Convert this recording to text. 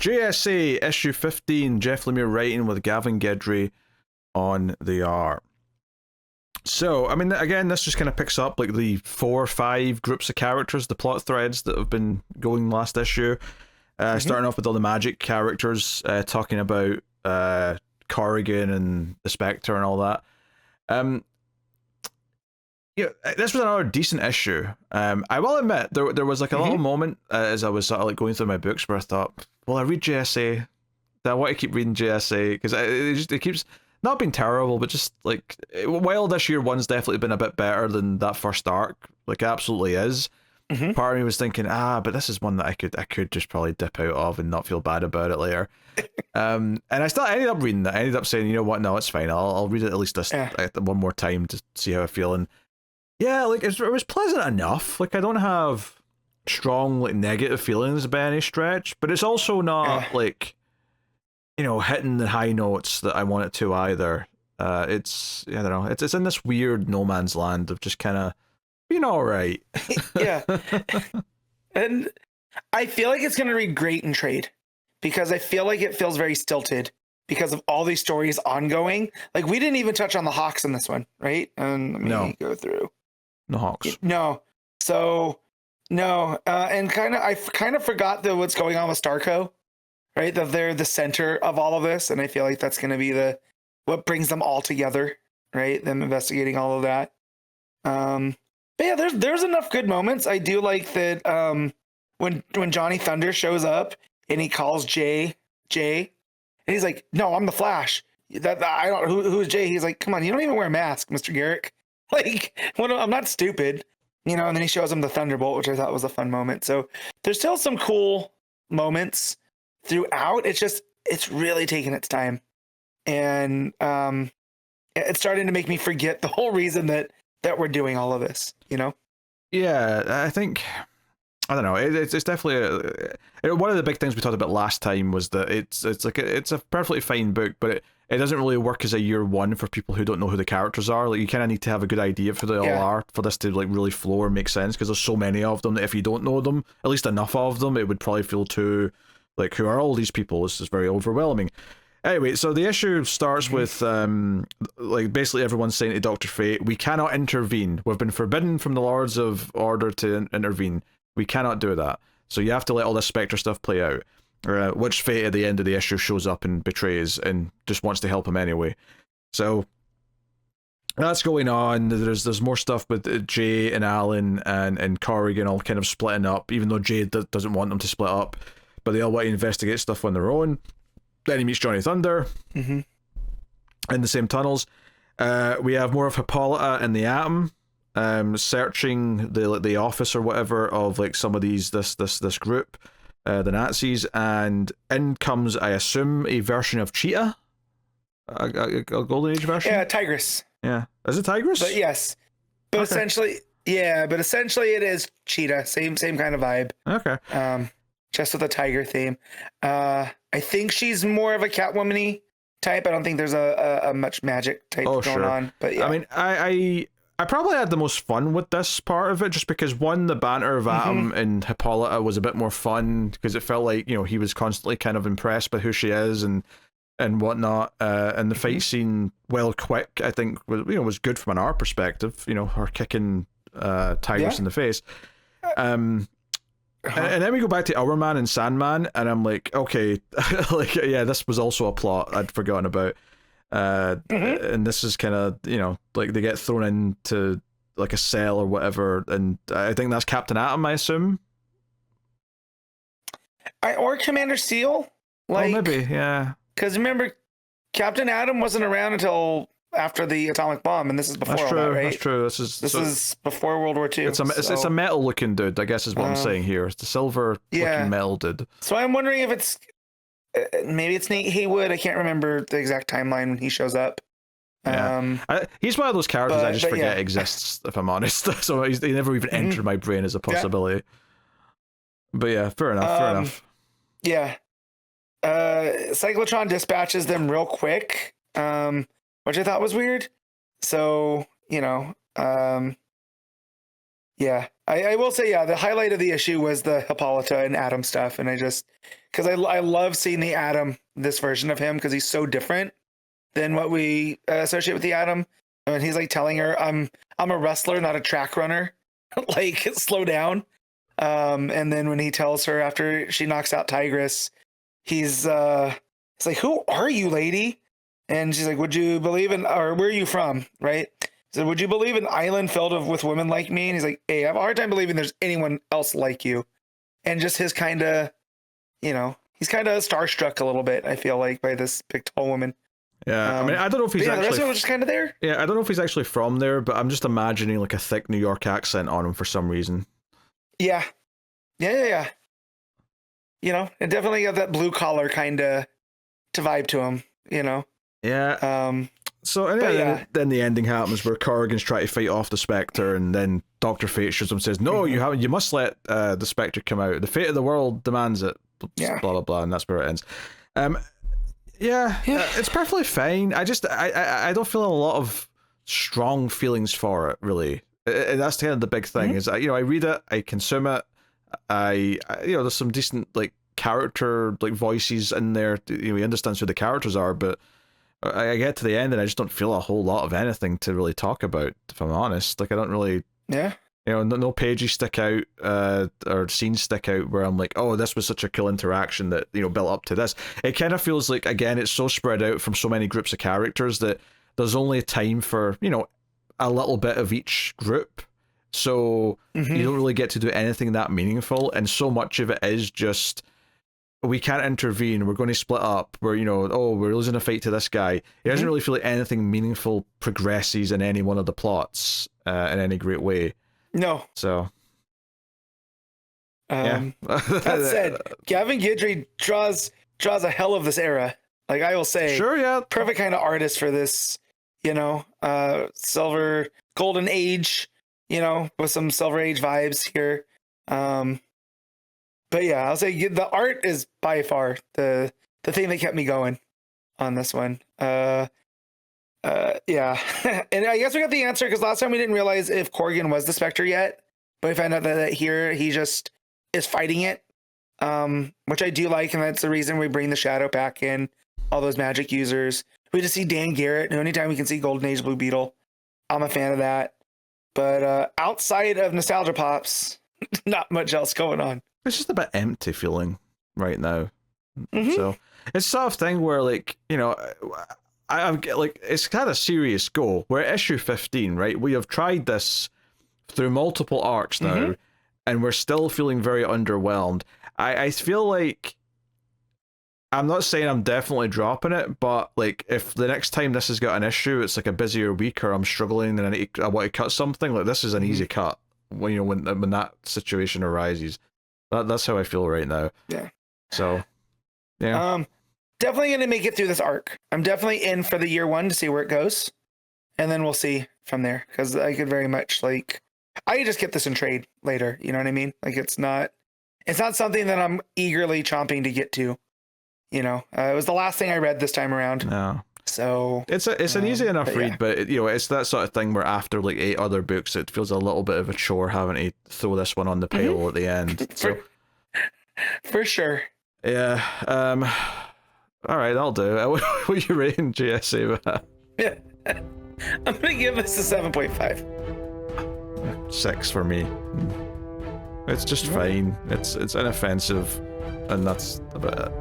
JSA issue 15, Jeff Lemire writing with Gavin Guidry on the art. So, I mean, again, this just kind of picks up like the 4 or 5 groups of characters, the plot threads that have been going last issue. Starting off with all the magic characters, talking about Corrigan and the Spectre and all that. Yeah, this was another decent issue. I will admit there was like a little moment as I was sort of like going through my books where I thought, well, I read JSA. Do I want to keep reading JSA? Because it keeps not being terrible, but just like while this year one's definitely been a bit better than that first arc, like it absolutely is. Part of me was thinking, but this is one that I could just probably dip out of and not feel bad about it later. And I still ended up reading that. I ended up saying, you know what, no, it's fine. I'll read it at least one more time to see how I feel. And yeah, like it was pleasant enough. Like I don't have strong like negative feelings by any stretch, but it's also not like, you know, hitting the high notes that I want it to either. It's, I don't know, it's in this weird no man's land of just kind of being all right. Yeah. And I feel like it's going to read great in trade because I feel like it feels very stilted because of all these stories ongoing. Like we didn't even touch on the Hawks in this one, right? And let me go through. No Hawks. No. So no. And I kind of forgot that what's going on with Starco, right? That they're the center of all of this. And I feel like that's going to be what brings them all together, right? Them investigating all of that. But yeah, there's enough good moments. I do like that when Johnny Thunder shows up and he calls Jay, and he's like, "No, I'm the Flash." I don't who is Jay. He's like, "Come on, you don't even wear a mask, Mr. Garrick." Like, I'm not stupid, you know. And then he shows him the Thunderbolt, which I thought was a fun moment. So there's still some cool moments throughout. It's really taking its time, and it's starting to make me forget the whole reason that we're doing all of this, you know? Yeah, I think, I don't know, it's definitely one of the big things we talked about last time was that it's a perfectly fine book, but it doesn't really work as a year one for people who don't know who the characters are. Like you kind of need to have a good idea of who they all are for this to like really flow or make sense, because there's so many of them that if you don't know them, at least enough of them, it would probably feel too like, who are all these people? This is very overwhelming. Anyway, so the issue starts with like basically everyone's saying to Dr. Fate, we cannot intervene. We've been forbidden from the Lords of Order to intervene. We cannot do that. So you have to let all this Spectre stuff play out. Which Fate at the end of the issue shows up and betrays and just wants to help him anyway. So that's going on. There's more stuff with Jay and Alan and Corrigan all kind of splitting up, even though Jay doesn't want them to split up, but they all want to investigate stuff on their own. Then he meets Johnny Thunder in the same tunnels. We have more of Hippolyta and the Atom searching the office or whatever of like some of this group, the Nazis, and in comes, I assume, a version of Cheetah, a Golden Age version. Yeah, Tigress. Yeah, is it Tigress? But yes, but essentially it is Cheetah. Same kind of vibe. Okay. Just with a tiger theme. I think she's more of a Catwoman-y type. I don't think there's a much magic type going on. But yeah. I mean, I probably had the most fun with this part of it, just because one, the banter of Atom and Hippolyta was a bit more fun, because it felt like, you know, he was constantly kind of impressed by who she is and whatnot. And the fight scene, well, quick, I think was good from an art perspective. You know, her kicking Tigress in the face. And then we go back to Hourman and Sandman, and I'm like, okay, like, yeah, this was also a plot I'd forgotten about. And this is kind of, you know, like they get thrown into like a cell or whatever, and I think that's Captain Atom, I assume. Or Commander Steel. Like, maybe, yeah. Because remember, Captain Atom wasn't around until after the atomic bomb, and this is before all that, right? That's true. This is before World War II. It's a metal looking dude, I guess is what I'm saying here. It's the silver looking metal dude. So I'm wondering if it's maybe it's Nate Haywood. I can't remember the exact timeline when he shows up. Yeah. He's one of those characters I just forget exists, if I'm honest. So he never even entered my brain as a possibility. But yeah, fair enough. Yeah. Cyclotron dispatches them real quick, which I thought was weird. So, you know, Yeah, I will say, yeah, the highlight of the issue was the Hippolyta and Adam stuff, and because I love seeing the Adam, this version of him, because he's so different than what we associate with the Adam. And he's like telling her, "I'm a wrestler, not a track runner. Like, slow down." And then when he tells her after she knocks out Tigress, he's like, "Who are you, lady?" And she's like, "Would you believe in, or where are you from?" Right? So, "Would you believe an island filled with women like me?" And he's like, "Hey, I have a hard time believing there's anyone else like you." And just his kind of, he's kind of starstruck a little bit, I feel like, by this big tall woman. Yeah, I mean, I don't know if he's the actually. rest of it was just kind of there. Yeah, I don't know if he's actually from there, but I'm just imagining like a thick New York accent on him for some reason. Yeah. It definitely got that blue collar kind of to vibe to him, Yeah. So anyway, yeah. then the ending happens where Corrigan's trying to fight off the Spectre, and then Dr. Fate shows him and says, "No, you haven't. You must let the Spectre come out. The fate of the world demands it." Yeah. Blah blah blah, and that's where it ends. It's perfectly fine. I don't feel a lot of strong feelings for it, really. That's kind of the big thing. Is I read it, I consume it, I there's some decent like character like voices in there. We understand who the characters are, but I get to the end and I just don't feel a whole lot of anything to really talk about, if I'm honest. Like, I don't really, no pages stick out or scenes stick out where I'm like, oh, this was such a cool interaction that built up to this. It kind of feels like, again, it's so spread out from so many groups of characters that there's only time for a little bit of each group, so you don't really get to do anything that meaningful, and so much of it is just, we can't intervene, we're going to split up, we're we're losing a fight to this guy. It doesn't really feel like anything meaningful progresses in any one of the plots in any great way. No. So that said, Gavin Guidry draws a hell of this era. Like, I will say, sure, yeah, perfect kind of artist for this, silver golden age, with some silver age vibes here. But yeah, I'll say the art is by far the thing that kept me going on this one. Yeah. And I guess we got the answer because last time we didn't realize if Corrigan was the Spectre yet, but we found out that here he just is fighting it, which I do like, and that's the reason we bring the Shadow back in, all those magic users. We just see Dan Garrett, who anytime we can see Golden Age Blue Beetle, I'm a fan of that. But outside of Nostalgia Pops, not much else going on. It's just a bit empty feeling right now. So it's sort of thing where, like, I'm like, it's kind of serious goal. We're at issue 15, right? We have tried this through multiple arcs now, and we're still feeling very underwhelmed. I feel like, I'm not saying I'm definitely dropping it, but like, if the next time this has got an issue, it's like a busier week, or I'm struggling and I want to cut something, like, this is an easy cut when when that situation arises. That's how I feel right now. Yeah. So, yeah. Definitely going to make it through this arc. I'm definitely in for the year one to see where it goes, and then we'll see from there. Because I could very much I could just get this in trade later. You know what I mean? Like, it's not something that I'm eagerly chomping to get to. It was the last thing I read this time around. No. So it's an easy enough read, but it's that sort of thing where after like 8 other books, it feels a little bit of a chore having to throw this one on the pile at the end. So for sure. Yeah. All right, I'll do. What are you rating JSA? Yeah. I'm gonna give this a 7.5. 6 for me. It's just fine. It's inoffensive, and that's about it.